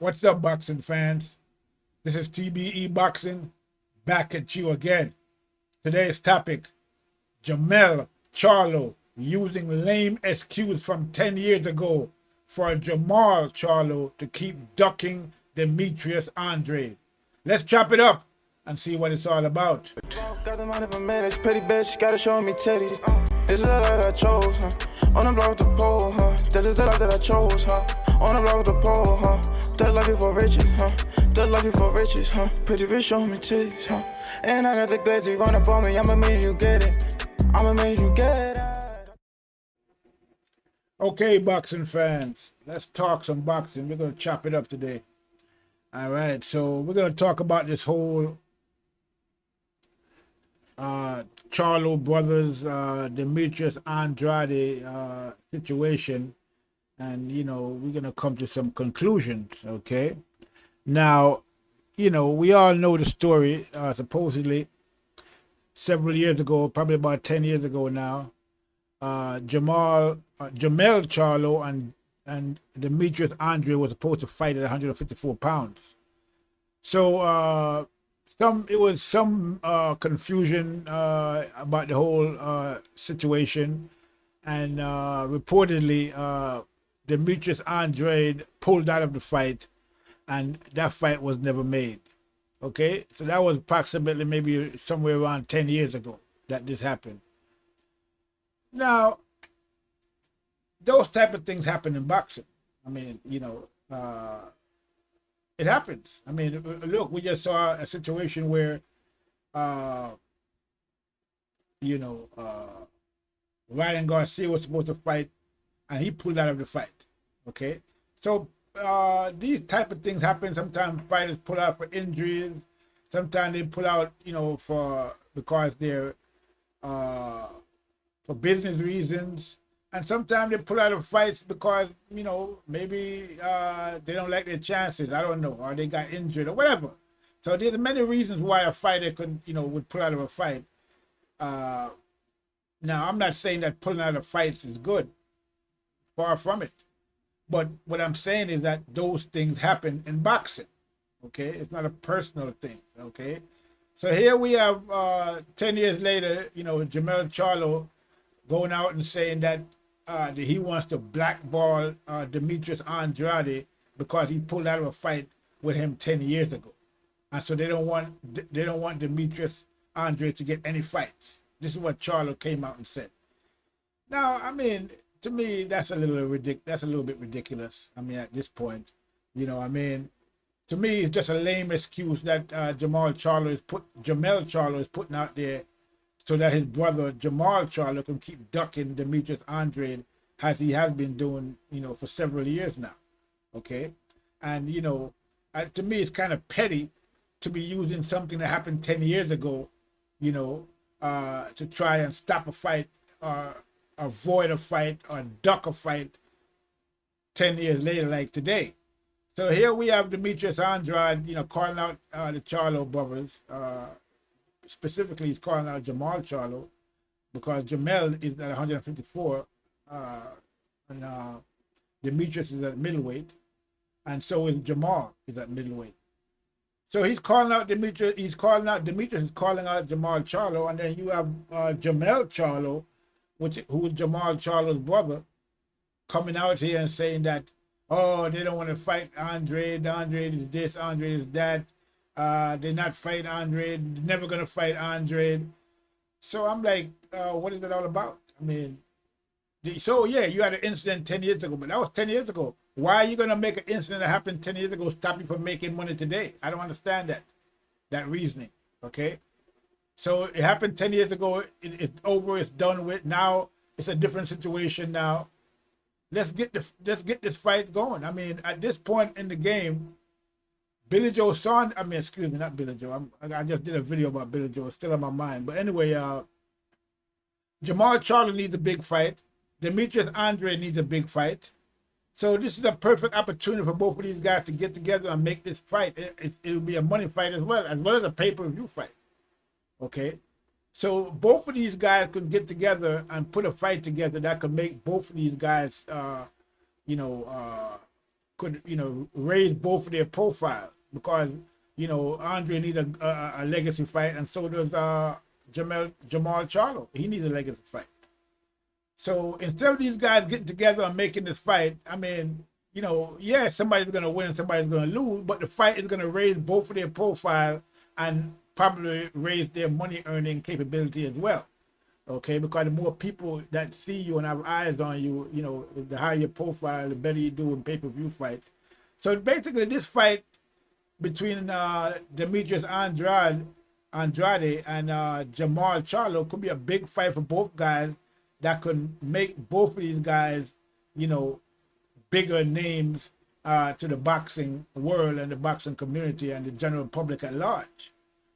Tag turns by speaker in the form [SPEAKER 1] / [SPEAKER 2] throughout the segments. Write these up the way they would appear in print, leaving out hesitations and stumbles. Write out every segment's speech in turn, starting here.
[SPEAKER 1] What's up, boxing fans? This is TBE Boxing, back at you again. Today's topic, Jermell Charlo using lame excuse from 10 years ago for Jermall Charlo to keep ducking Demetrius Andrade. Let's chop it up and see what it's all about.
[SPEAKER 2] Got the money for minutes, pretty bitch, gotta show me titties. This is the life that I chose, huh? On the block with the pole, huh? This is the life that I chose, huh? On the block with the pole, huh? That life before riches, huh? That life before riches, huh? Pretty bitch, show me titties, huh? And I got the glazzy run up on me, I'ma make you get it. I'ma make you get it.
[SPEAKER 1] Okay, boxing fans, let's talk some boxing. We're going to chop it up today. All right, so we're going to talk about this whole Charlo brothers, Demetrius Andrade situation, and we're gonna come to some conclusions. Okay, now we all know the story. Supposedly, several years ago, probably about 10 years ago now, Jermell Charlo and Demetrius Andrade was supposed to fight at 154 pounds. So it was some confusion about the whole situation, and reportedly Demetrius Andrade pulled out of the fight, and that fight was never made. Okay, so that was approximately maybe somewhere around 10 years ago that this happened. Now, those type of things happen in boxing. I mean, it happens. I mean, look, we just saw a situation where, Ryan Garcia was supposed to fight, and he pulled out of the fight. Okay, so these type of things happen. Sometimes fighters pull out for injuries. Sometimes they pull out, because they're for business reasons. And sometimes they pull out of fights because, maybe they don't like their chances. I don't know. Or they got injured or whatever. So there's many reasons why a fighter would pull out of a fight. Now, I'm not saying that pulling out of fights is good. Far from it. But what I'm saying is that those things happen in boxing. Okay? It's not a personal thing. Okay? So here we have, 10 years later, Jermell Charlo going out and saying that he wants to blackball Demetrius Andrade because he pulled out of a fight with him 10 years ago, and so they don't want Demetrius Andrade to get any fights. This is what Charlo came out and said. Now, I mean, to me, that's a little bit ridiculous. I mean, at this point, to me, it's just a lame excuse that Jermall Charlo is putting out there, so that his brother Jermall Charlo can keep ducking Demetrius Andrade, as he has been doing, for several years now. Okay, and to me, it's kind of petty to be using something that happened 10 years ago, to try and stop a fight, or avoid a fight, or duck a fight 10 years later, like today. So here we have Demetrius Andrade, calling out the Charlo brothers. Specifically, he's calling out Jermall Charlo because Jermell is at 154, and Demetrius is at middleweight, and so is Jermall is at middleweight. So he's calling out Demetrius. Demetrius is calling out Jermall Charlo, and then you have Jermell Charlo, who is Jermall Charlo's brother, coming out here and saying that, oh, they don't want to fight Andrade. Andrade is this. Andrade is that. They're not fighting Andrade. They're never gonna fight Andrade. So I'm like, what is it all about? I mean, so yeah, you had an incident 10 years ago, but that was 10 years ago. Why are you gonna make an incident that happened 10 years ago stop you from making money today? I don't understand that reasoning. Okay, so it happened 10 years ago. It's over. It's done with. Now it's a different situation. Now let's get this fight going. I mean, at this point in the game, Billy Joe Saunders, not Billy Joe. I just did a video about Billy Joe. It's still on my mind. But anyway, Jermall Charlo needs a big fight. Demetrius Andrade needs a big fight. So this is a perfect opportunity for both of these guys to get together and make this fight. It'll be a money fight as well as a pay-per-view fight. Okay? So both of these guys could get together and put a fight together that could make both of these guys, could, raise both of their profiles, because, Andre needs a legacy fight, and so does Jermall Charlo. He needs a legacy fight. So instead of these guys getting together and making this fight, I mean, yeah, somebody's going to win and somebody's going to lose, but the fight is going to raise both of their profile and probably raise their money earning capability as well. Okay, because the more people that see you and have eyes on you, the higher your profile, the better you do in pay-per-view fights. So basically, this fight between Demetrius Andrade and Jermall Charlo could be a big fight for both guys that could make both of these guys, bigger names to the boxing world and the boxing community and the general public at large.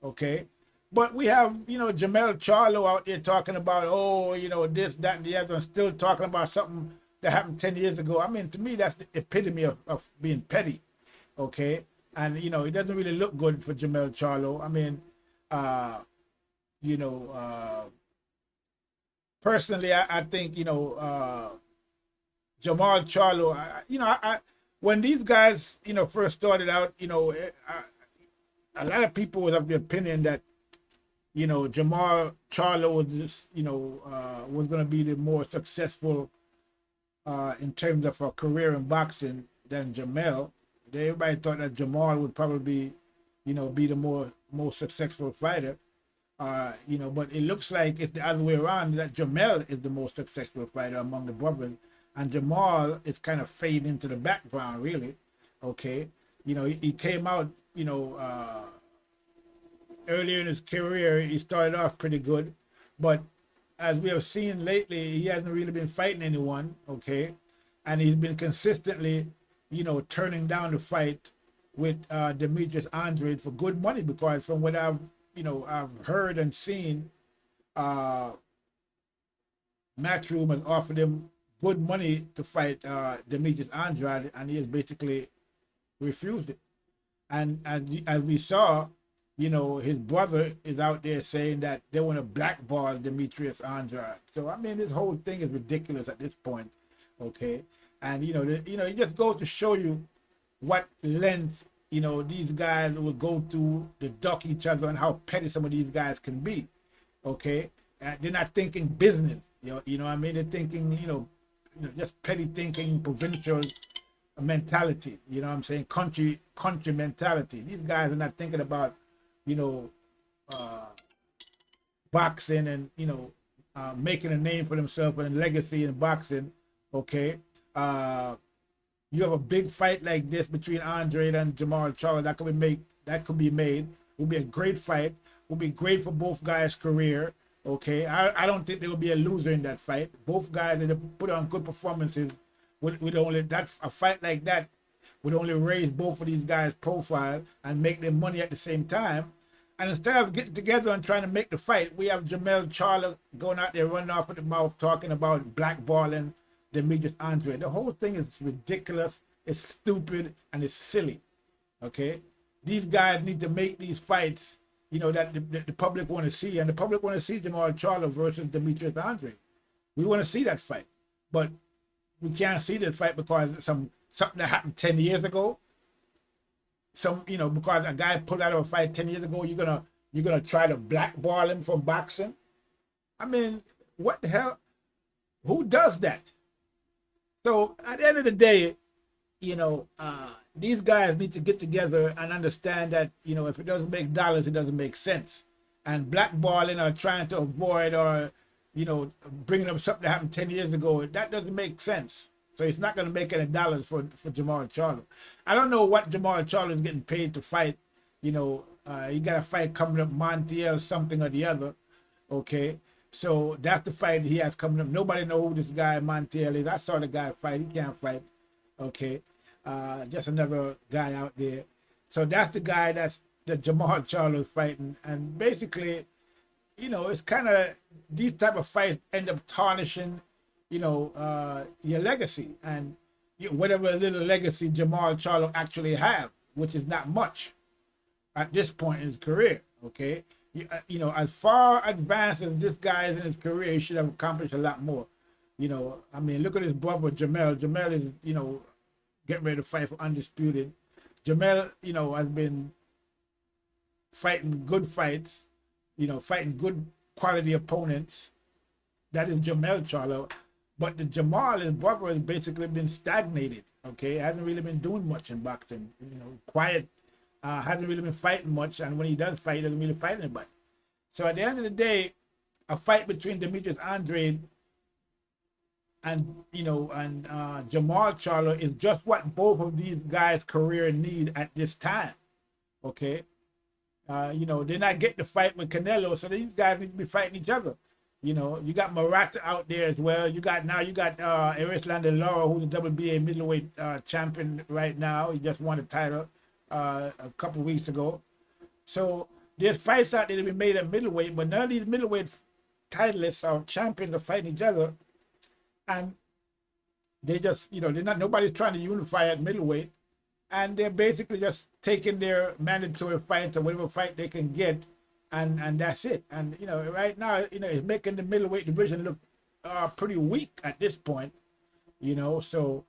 [SPEAKER 1] Okay. But we have, Jermell Charlo out there talking about, this, that, and the other, and still talking about something that happened 10 years ago. I mean, to me, that's the epitome of being petty, okay? And, it doesn't really look good for Jermell Charlo. I mean, personally, I think, Jermall Charlo, when these guys, first started out, a lot of people was of the opinion that, Jermall Charlo was just, was going to be the more successful in terms of a career in boxing than Jermell. Everybody thought that Jermall would probably, be the more successful fighter. But it looks like it's the other way around, that Jermell is the most successful fighter among the brothers, and Jermall is kind of fading into the background, really. Okay, he came out, earlier in his career, he started off pretty good, but as we have seen lately, he hasn't really been fighting anyone, okay? And he's been consistently, turning down the fight with Demetrius Andrade for good money, because from what I've heard and seen, Matchroom has offered him good money to fight Demetrius Andrade, and he has basically refused it. And as we saw, his brother is out there saying that they want to blackball Demetrius Andrade. So, I mean, this whole thing is ridiculous at this point, okay? And, it just goes to show you what length, these guys will go through to duck each other, and how petty some of these guys can be, okay? They're not thinking business, what I mean? They're thinking, just petty thinking, provincial mentality, what I'm saying? Country mentality. These guys are not thinking about, boxing and, making a name for themselves and legacy in boxing, okay? You have a big fight like this between Andrade and Jermall Charlo that could be made. It will be a great fight. It will be great for both guys' career, okay? I don't think there will be a loser in that fight. Both guys that put on good performances a fight like that would only raise both of these guys' profile and make them money at the same time. And instead of getting together and trying to make the fight, we have Jermell Charlo going out there running off with the mouth talking about blackballing Demetrius Andrade. The whole thing is ridiculous, it's stupid, and it's silly, okay? These guys need to make these fights, that the public want to see. And the public want to see Jermall Charlo versus Demetrius Andrade. We want to see that fight. But we can't see that fight because something that happened 10 years ago. Because a guy pulled out of a fight 10 years ago, you're gonna try to blackball him from boxing. I mean, what the hell? Who does that? So at the end of the day, these guys need to get together and understand that, if it doesn't make dollars, it doesn't make sense. And blackballing or trying to avoid or, bringing up something that happened 10 years ago, that doesn't make sense. So it's not going to make any dollars for Jermall Charlo. I don't know what Jermall Charlo is getting paid to fight. He got a fight coming up, Montiel something or the other. Okay, so that's the fight he has coming up. Nobody know who this guy Montiel is. I saw the guy fight. He can't fight. Okay, just another guy out there. So that's the guy that Jermall Charlo is fighting. And basically, it's kind of these type of fights end up tarnishing your legacy and whatever little legacy Jermall Charlo actually have, which is not much at this point in his career, okay? As far advanced as this guy is in his career, he should have accomplished a lot more. I mean, look at his brother, Jermell. Jermell is, getting ready to fight for undisputed. Jermell, you know, has been fighting good fights, you know, fighting good quality opponents. That is Jermell Charlo. But the Jermall, his brother, has basically been stagnated. Okay, hasn't really been doing much in boxing. You know, quiet, hasn't really been fighting much, and when he does fight, he doesn't really fight anybody. So at the end of the day, a fight between Demetrius Andrade and Jermall Charlo is just what both of these guys' career need at this time. Okay, you know, they're not getting to fight with Canelo, so these guys need to be fighting each other. You know, you got Murata out there as well. You got Erislandy Lara, who's the WBA middleweight champion right now. He just won the title a couple weeks ago. So there's fights out there that be made at middleweight, but none of these middleweight titleists or champions are fighting each other. And they just, you know, nobody's trying to unify at middleweight. And they're basically just taking their mandatory fights or whatever fight they can get, and that's it. And, you know, right now, you know, it's making the middleweight division look pretty weak at this point, you know. So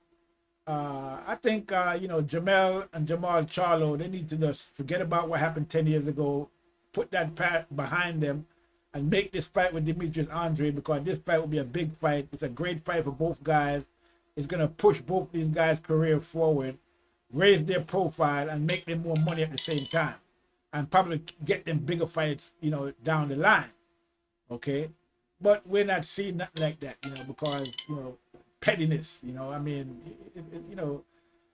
[SPEAKER 1] I think, you know, Jermell and Jermall Charlo, they need to just forget about what happened 10 years ago, put that pat behind them, and make this fight with Demetrius Andrade, because this fight will be a big fight. It's a great fight for both guys. It's going to push both these guys' career forward, raise their profile, and make them more money at the same time, and probably get them bigger fights, you know, down the line. Okay, but we're not seeing nothing like that, you know, because, you know, pettiness, you know. I mean, you know,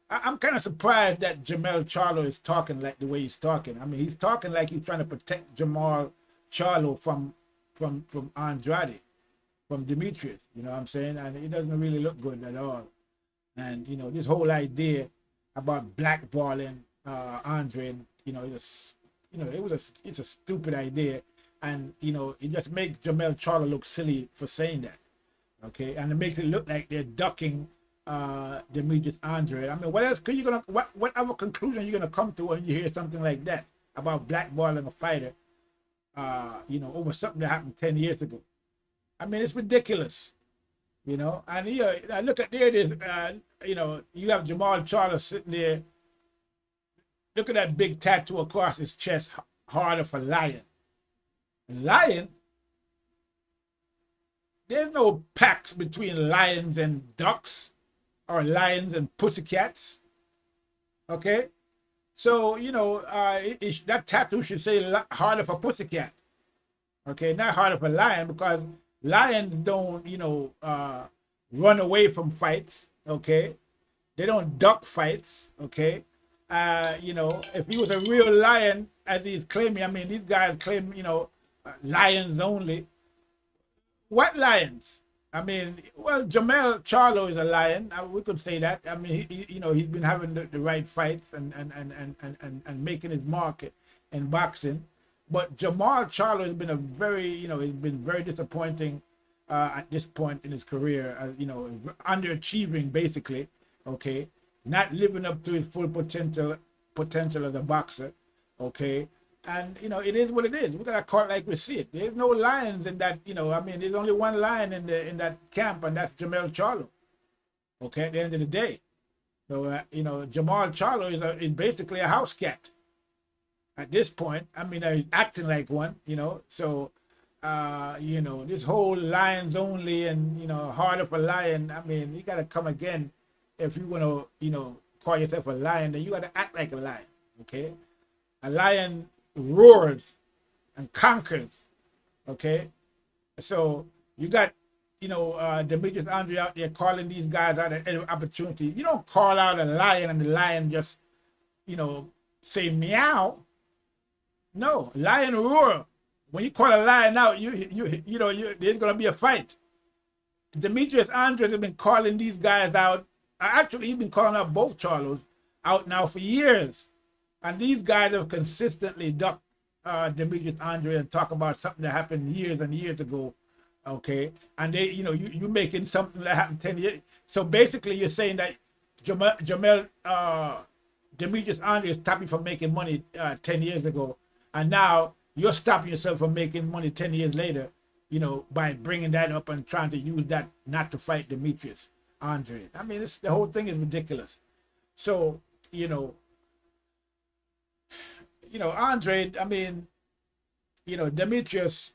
[SPEAKER 1] I'm kind of surprised that Jermell Charlo is talking like the way he's talking. I mean, he's talking like he's trying to protect Jermall Charlo from Andrade, from Demetrius, you know what I'm saying? And it doesn't really look good at all. And, you know, this whole idea about blackballing Andrade, you know, it's a stupid idea. And, you know, it just makes Jermell Charlo look silly for saying that. Okay, and it makes it look like they're ducking Demetrius Andrade. I mean, what else could you gonna what other conclusion are you gonna come to when you hear something like that about blackballing a fighter? You know, over something that happened 10 years ago. I mean, it's ridiculous, you know. And here, look at there it is. You know, you have Jermall Charlo sitting there. Look at that big tattoo across his chest, harder for lion. Lion? There's no pacts between lions and ducks, or lions and pussycats. Okay? So, you know, that tattoo should say harder for pussycat. Okay, not harder for lion, because lions don't, you know, run away from fights. Okay? They don't duck fights. Okay? You know, if he was a real lion, as he's claiming, I mean, these guys claim, you know, lions only. What lions? I mean, well, Jermell Charlo is a lion. We could say that. I mean, you know, he's been having the right fights and making his mark in boxing. But Jermall Charlo has been he's been very disappointing at this point in his career. You know, underachieving basically. Okay, not living up to his full potential as a boxer. Okay. And, you know, it is what it is. We got to call it like we see it. There's no lions in that, you know, I mean, there's only one lion in that camp, and that's Jermell Charlo. Okay, at the end of the day. So, you know, Jermall Charlo is basically a house cat at this point. I mean, he's acting like one, you know. So, you know, this whole lions only and, you know, harder for lion, I mean, you got to come again. If you want to, you know, call yourself a lion, then you got to act like a lion, okay? A lion roars and conquers. Okay, so you got, you know, Demetrius Andrade out there calling these guys out at every opportunity. You don't call out a lion and the lion just, you know, say meow. No, lion roar. When you call a lion out, you know, there's gonna be a fight. Demetrius Andrade has been calling these guys out. Actually, he's been calling out both Charlos out now for years. And these guys have consistently ducked Demetrius Andrade and talk about something that happened years and years ago, okay? And they, you know, you making something that happened 10 years. So basically, you're saying that Demetrius Andrade is stopping from making money 10 years ago, and now you're stopping yourself from making money 10 years later, you know, by bringing that up and trying to use that not to fight Demetrius Andrade. I mean, the whole thing is ridiculous. So, Andre, I mean, Demetrius,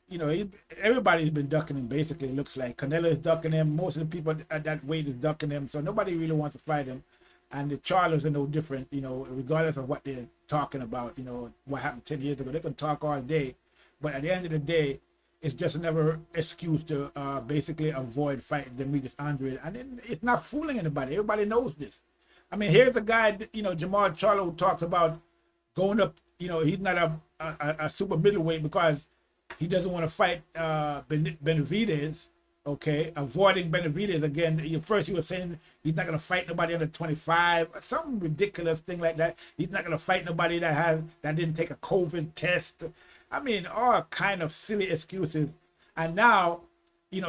[SPEAKER 1] everybody's been ducking him basically, it looks like. Canelo is ducking him. Most of the people at that weight is ducking him. So nobody really wants to fight him. And the Charlos are no different, regardless of what they're talking about, what happened 10 years ago. They can talk all day. But at the end of the day, it's just another excuse to basically avoid fighting Demetrius Andrade. And it's not fooling anybody. Everybody knows this. I mean, here's a guy, Jermall Charlo, who talks about going up. He's not a super middleweight because he doesn't want to fight Benavidez. Okay, avoiding Benavidez again. First, he was saying he's not going to fight nobody under 25, some ridiculous thing like that. He's not going to fight nobody that didn't take a COVID test. I mean, all kind of silly excuses. And now, he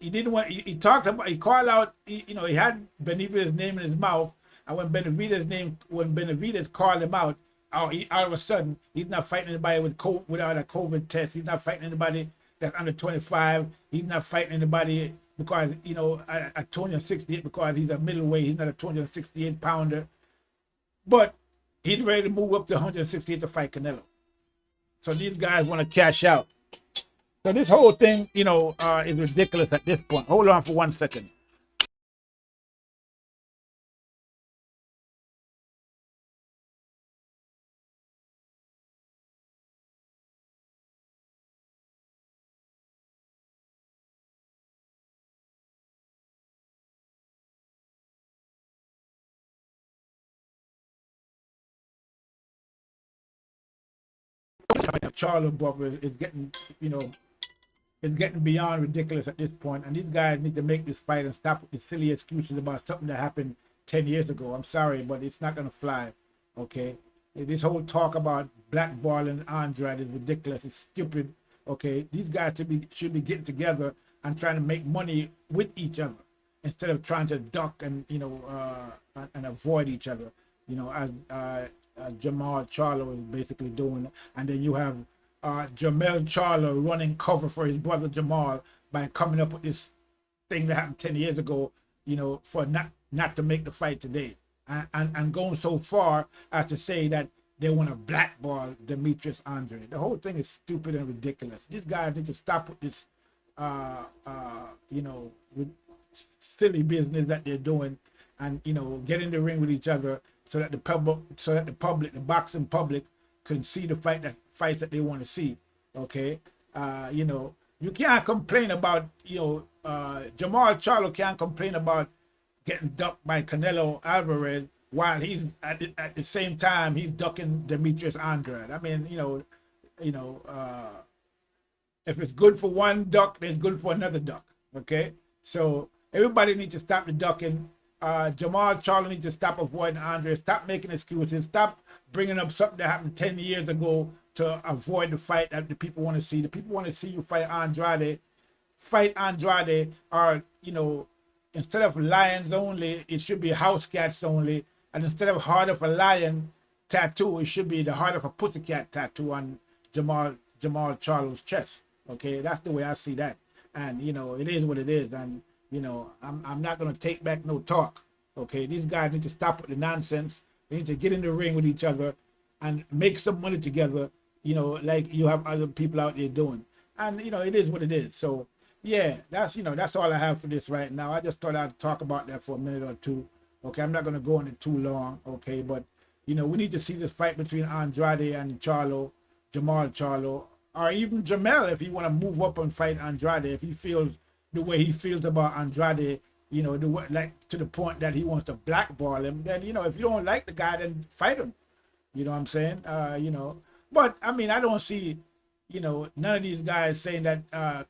[SPEAKER 1] didn't want. He talked about. He called out. He had Benavidez's name in his mouth, and when Benavidez called him out, all of a sudden he's not fighting anybody without a COVID test. He's not fighting anybody that's under 25. He's not fighting anybody because, at 268 because he's a middleweight. He's not a 268 pounder. But he's ready to move up to 168 to fight Canelo. So these guys want to cash out. So this whole thing, is ridiculous at this point. Hold on for 1 second. Charlo brother is getting, is getting beyond ridiculous at this point, and these guys need to make this fight and stop with the silly excuses about something that happened 10 years ago. I'm sorry, but it's not gonna fly. Okay, this whole talk about blackballing Andrade is ridiculous. It's stupid. Okay, these guys should be getting together and trying to make money with each other instead of trying to duck and and avoid each other. As Jermall Charlo is basically doing, and then you have Jermell Charlo running cover for his brother Jermall by coming up with this thing that happened 10 years ago, for not to make the fight today, and going so far as to say that they want to blackball Demetrius Andrade. The whole thing is stupid and ridiculous. These guys need to stop with this, with silly business that they're doing, and get in the ring with each other so that the public, the boxing public, can see the fights that they want to see. Okay, you can't complain about Jermall Charlo can't complain about getting ducked by Canelo Alvarez while he's at the same time he's ducking Demetrius Andrade. I mean, if it's good for one duck, then it's good for another duck. Okay, so everybody needs to stop the ducking. Jermall Charlo needs to stop avoiding Andre, stop making excuses, stop bringing up something that happened 10 years ago to avoid the fight that the people want to see. The people want to see you fight Andrade, or, instead of lions only, it should be house cats only. And instead of heart of a lion tattoo, it should be the heart of a pussycat tattoo on Jermall Charlo's chest. Okay, that's the way I see that. And, it is what it is. And, I'm not going to take back no talk. Okay, these guys need to stop with the nonsense. They need to get in the ring with each other and make some money together, like you have other people out there doing. And, it is what it is. So, yeah, that's all I have for this right now. I just thought I'd talk about that for a minute or two. Okay, I'm not going to go on it too long. Okay, but, we need to see this fight between Andrade and Charlo, Jermall Charlo, or even Jermell if he want to move up and fight Andrade, if he feels the way he feels about Andrade, to the point that he wants to blackball him, then, if you don't like the guy, then fight him. You know what I'm saying? But, I mean, I don't see, none of these guys saying that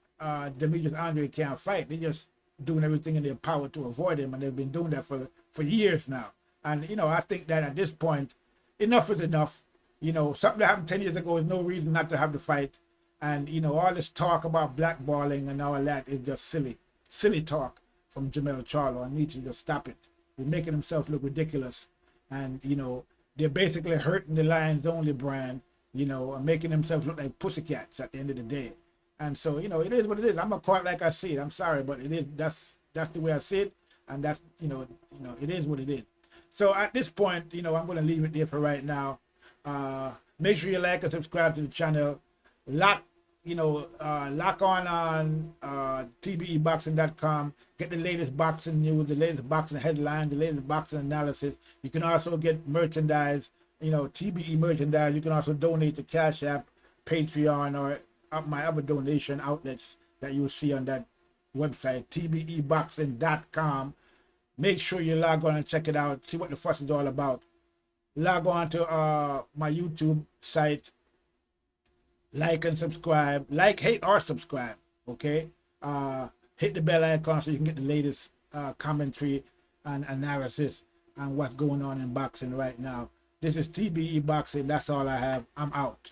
[SPEAKER 1] Demetrius Andrade can't fight. They're just doing everything in their power to avoid him, and they've been doing that for years now. And, I think that at this point, enough is enough. Something that happened 10 years ago is no reason not to have the fight. And, all this talk about blackballing and all that is just silly talk from Jermell Charlo. I need to just stop it. He's making himself look ridiculous. And, they're basically hurting the Lions Only brand, and making themselves look like pussycats at the end of the day. And so, it is what it is. I'm going to call it like I see it. I'm sorry, but it is, that's the way I see it. And that's, it is what it is. So at this point, you know, I'm going to leave it there for right now. Make sure you like and subscribe to the channel. Lock on TBEBoxing.com. Get the latest boxing news, the latest boxing headlines, the latest boxing analysis. You can also get merchandise, you know, TBE merchandise. You can also donate to Cash App, Patreon, or my other donation outlets that you will see on that website, TBEBoxing.com. Make sure you log on and check it out. See what the fuss is all about. Log on to my YouTube site. Like and subscribe. Like, hate, or subscribe. Okay? Hit the bell icon so you can get the latest commentary and analysis on what's going on in boxing right now. This is TBE Boxing. That's all I have. I'm out.